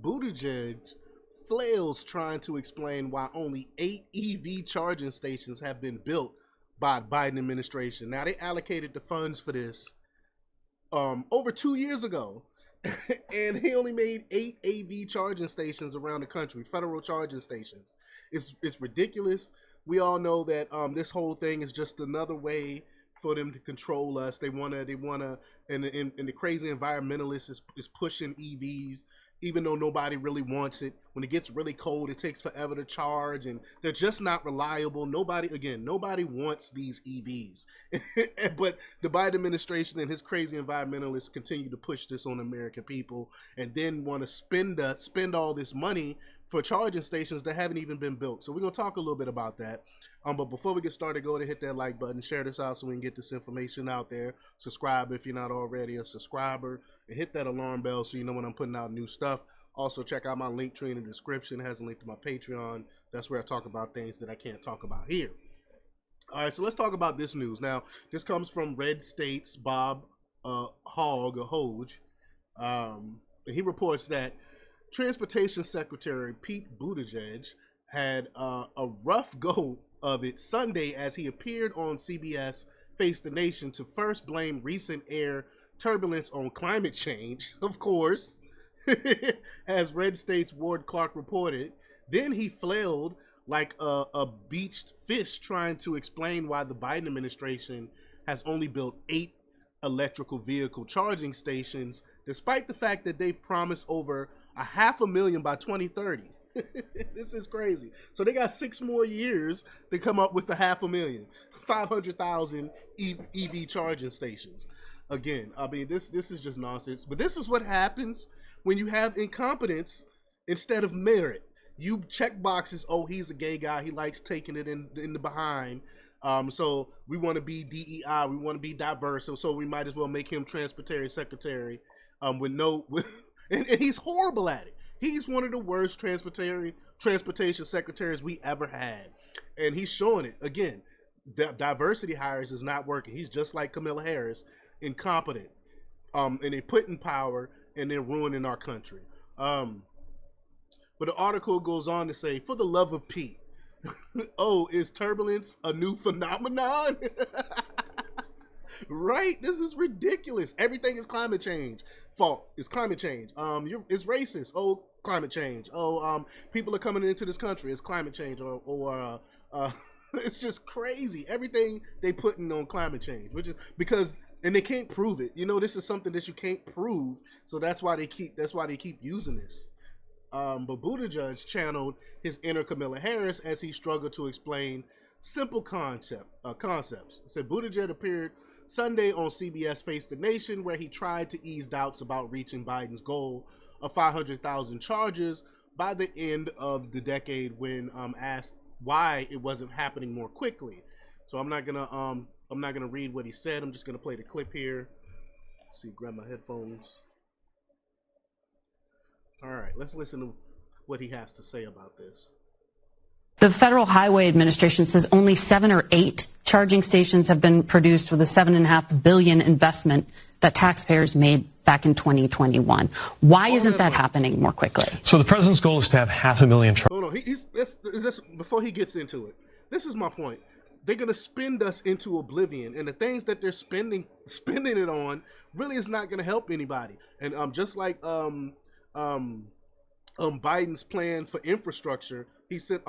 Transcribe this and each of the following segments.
Buttigieg, Flails trying to explain why only 8 EV charging stations have been built by the Biden administration. Now, they allocated the funds for this over 2 years ago. And he only made 8 AV charging stations around the country, federal charging stations. It's ridiculous. We all know that this whole thing is just another way for them to control us. They wanna, and the crazy environmentalist is pushing EVs, even though nobody really wants it. When it gets really cold, it takes forever to charge, and they're just not reliable. Nobody wants these EVs. But the Biden administration and his crazy environmentalists continue to push this on American people, and then want to spend all this money for charging stations that haven't even been built. So we're going to talk a little bit about that. But before we get started, go ahead and hit that like button, share this out so we can get this information out there. Subscribe if you're not already a subscriber, and hit that alarm bell so you know when I'm putting out new stuff. Also, check out my link tree in the description. It has a link to my Patreon. That's where I talk about things that I can't talk about here. All right, so let's talk about this news. Now, this comes from Red State's Bob Hoge. He reports that Transportation Secretary Pete Buttigieg had a rough go of it Sunday as he appeared on CBS Face the Nation to first blame recent air turbulence on climate change, of course, as Red State's Ward Clark reported. Then he flailed like a beached fish trying to explain why the Biden administration has only built 8 electrical vehicle charging stations, despite the fact that they've promised over 500,000 by 2030. This is crazy. So they got 6 more years to come up with 500,000, 500,000 EV charging stations. Again, I mean, this is just nonsense. But this is what happens when you have incompetence instead of merit. You check boxes. Oh, he's a gay guy. He likes taking it in the behind. So we want to be DEI. We want to be diverse. So we might as well make him transportation secretary. And he's horrible at it. He's one of the worst transportation secretaries we ever had. And he's showing it. Again, diversity hires is not working. He's just like Kamala Harris, incompetent. And they put in power and they're ruining our country. But the article goes on to say, for the love of Pete, oh, is turbulence a new phenomenon? Right? This is ridiculous. Everything is climate change. Fault. It's climate change. It's racist. Oh, climate change. Oh, people are coming into this country. It's climate change. Or it's just crazy. Everything they putting on climate change, which is because, and they can't prove it. You know, this is something that you can't prove. So that's why they keep using this. But Buttigieg channeled his inner Kamala Harris as he struggled to explain simple concepts. He said Buttigieg appeared Sunday on CBS Face the Nation, where he tried to ease doubts about reaching Biden's goal of 500,000 chargers by the end of the decade when asked why it wasn't happening more quickly. So I'm not gonna read what he said. I'm just gonna play the clip here. Let's see, grab my headphones. All right, let's listen to what he has to say about this. The Federal Highway Administration says only 7 or 8 charging stations have been produced with a $7.5 billion investment that taxpayers made back in 2021. Why isn't that happening more quickly? So the president's goal is to have 500,000 chargers. Hold on, this, before he gets into it, this is my point. They're gonna spend us into oblivion, and the things that they're spending it on really is not gonna help anybody. And just like Biden's plan for infrastructure, he said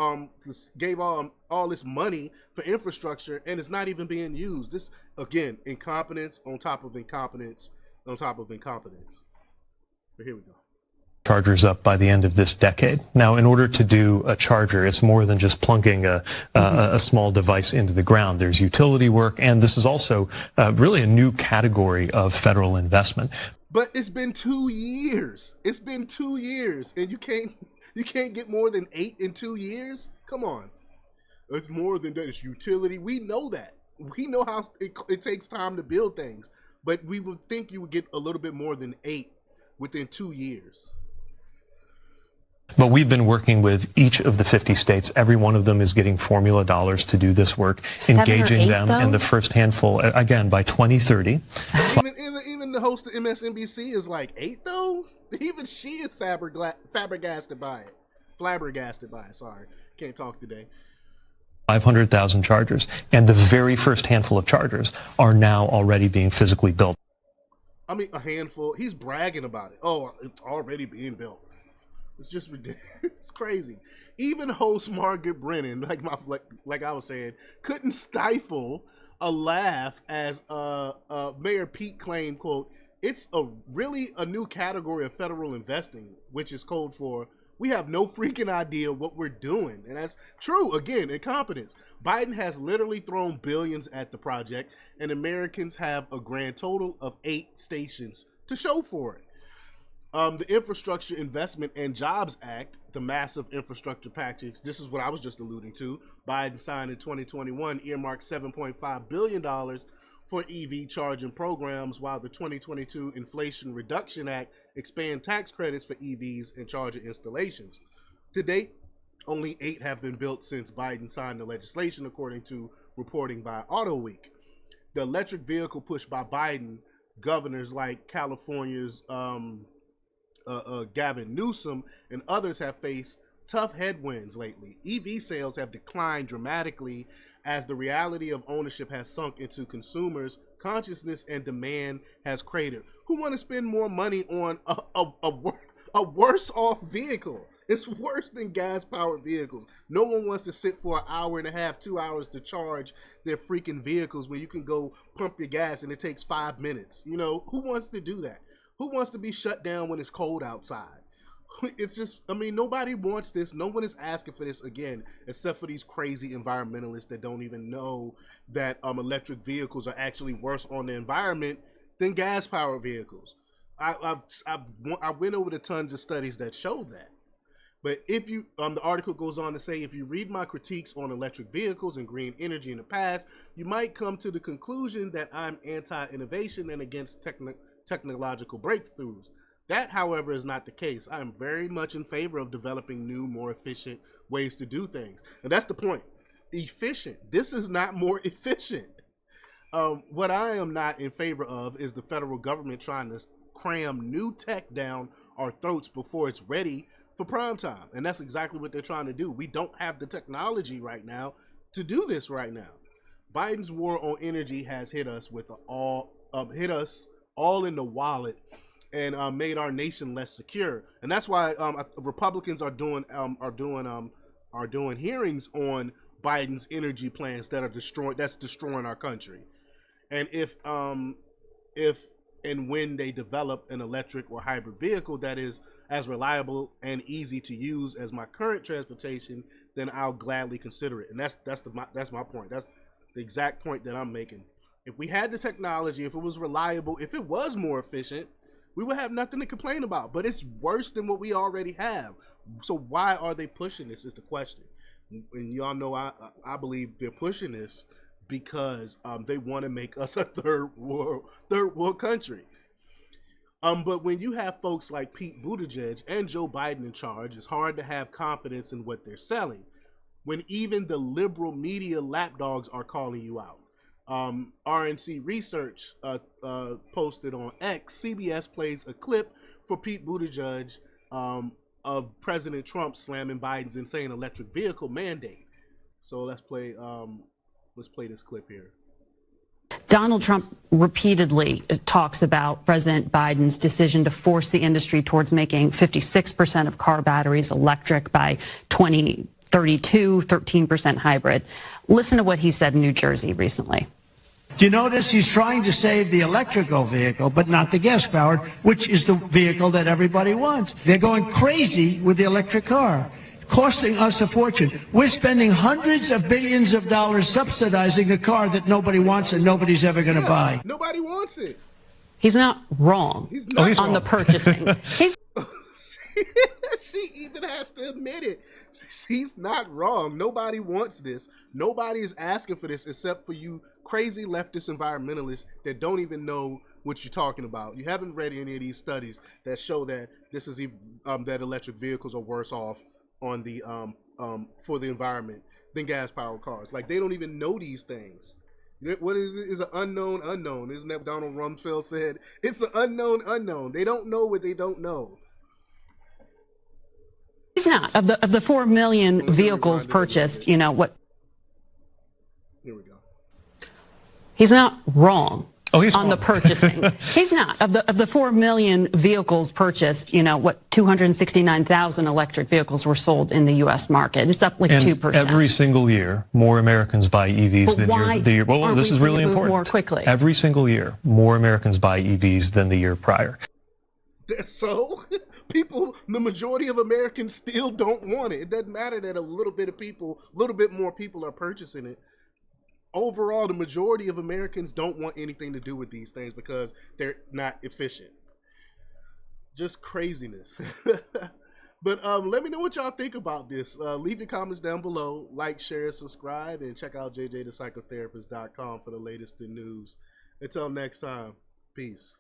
gave all this money for infrastructure, and it's not even being used. This, again, incompetence on top of incompetence on top of incompetence. But here we go. Chargers up by the end of this decade. Now, in order to do a charger, it's more than just plunking a small device into the ground. There's utility work, and this is also really a new category of federal investment. But it's been 2 years. It's been 2 years, and you can't get more than 8 in 2 years? Come on. It's more than that. It's utility. We know that. We know how it takes time to build things. But we would think you would get a little bit more than 8 within 2 years. But we've been working with each of the 50 states. Every one of them is getting formula dollars to do this work, engaging them in the first handful, again, by 2030. Even the host of MSNBC is like 8, though? Even she is flabbergasted by it. Sorry. Can't talk today. 500,000 chargers. And the very first handful of chargers are now already being physically built. I mean, a handful. He's bragging about it. Oh, it's already being built. It's just ridiculous. It's crazy. Even host Margaret Brennan, like I was saying, couldn't stifle a laugh as Mayor Pete claimed, quote, "It's really a new category of federal investing, which is code for we have no freaking idea what we're doing." And that's true. Again, incompetence. Biden has literally thrown billions at the project, and Americans have a grand total of 8 stations to show for it. The Infrastructure Investment and Jobs Act, the massive infrastructure package, this is what I was just alluding to, Biden signed in 2021, earmarked $7.5 billion for EV charging programs, while the 2022 Inflation Reduction Act expand tax credits for EVs and charger installations. To date, only 8 have been built since Biden signed the legislation, according to reporting by Auto Week. The electric vehicle push by Biden, governors like California's Gavin Newsom and others have faced tough headwinds lately. EV sales have declined dramatically as the reality of ownership has sunk into consumers' consciousness and demand has cratered. Who want to spend more money on a worse off vehicle? It's worse than gas-powered vehicles. No one wants to sit for an hour and a half, 2 hours to charge their freaking vehicles when you can go pump your gas and it takes 5 minutes. You know, who wants to do that? Who wants to be shut down when it's cold outside? It's just, I mean, nobody wants this. No one is asking for this again, except for these crazy environmentalists that don't even know that electric vehicles are actually worse on the environment than gas-powered vehicles. I went over the tons of studies that show that. But if you, the article goes on to say, if you read my critiques on electric vehicles and green energy in the past, you might come to the conclusion that I'm anti-innovation and against technological breakthroughs. That, however, is not the case. I am very much in favor of developing new, more efficient ways to do things. And that's the point. Efficient. This is not more efficient. What I am not in favor of is the federal government trying to cram new tech down our throats before it's ready for prime time. And that's exactly what they're trying to do. We don't have the technology right now to do this right now. Biden's war on energy has hit us with all in the wallet and made our nation less secure. And that's why Republicans are doing hearings on Biden's energy plans that's destroying our country. And if and when they develop an electric or hybrid vehicle that is as reliable and easy to use as my current transportation, then I'll gladly consider it. And that's my point. That's the exact point that I'm making. If we had the technology, if it was reliable, if it was more efficient, we would have nothing to complain about. But it's worse than what we already have. So why are they pushing this is the question. And y'all know I believe they're pushing this because they want to make us a third world country. But when you have folks like Pete Buttigieg and Joe Biden in charge, it's hard to have confidence in what they're selling. When even the liberal media lapdogs are calling you out. RNC Research posted on X, CBS plays a clip for Pete Buttigieg of President Trump slamming Biden's insane electric vehicle mandate. So let's play this clip here. Donald Trump repeatedly talks about President Biden's decision to force the industry towards making 56% of car batteries electric by 2032, 13% hybrid. Listen to what he said in New Jersey recently. Do you notice he's trying to save the electrical vehicle, but not the gas-powered, which is the vehicle that everybody wants. They're going crazy with the electric car, costing us a fortune. We're spending hundreds of billions of dollars subsidizing a car that nobody wants and nobody's ever going to buy. Nobody wants it. He's not wrong He's on the purchasing. She even has to admit it. He's not wrong. Nobody wants this. Nobody is asking for this except for you crazy leftist environmentalists that don't even know what you're talking about. You haven't read any of these studies that show that this is that electric vehicles are worse off on the for the environment than gas-powered cars. Like, they don't even know these things. What is it? Is an unknown unknown? Isn't that what Donald Rumsfeld said? It's an unknown unknown. They don't know what they don't know. He's not. Of the 4 million vehicles purchased, you know what? Here we go. He's not wrong. Oh, he's on wrong. The purchasing. He's not. Of the 4 million vehicles purchased, you know what? 269,000 electric vehicles were sold in the U.S. market. It's up like 2%. Every single year, more Americans buy EVs than the year. Well, this is really important. More quickly. Every single year, more Americans buy EVs than the year prior. So, people, the majority of Americans still don't want it. It doesn't matter that a little bit more people are purchasing it. Overall, the majority of Americans don't want anything to do with these things because they're not efficient. Just craziness. But let me know what y'all think about this. Leave your comments down below. Like, share, subscribe, and check out jjthepsychotherapist.com for the latest in news. Until next time, peace.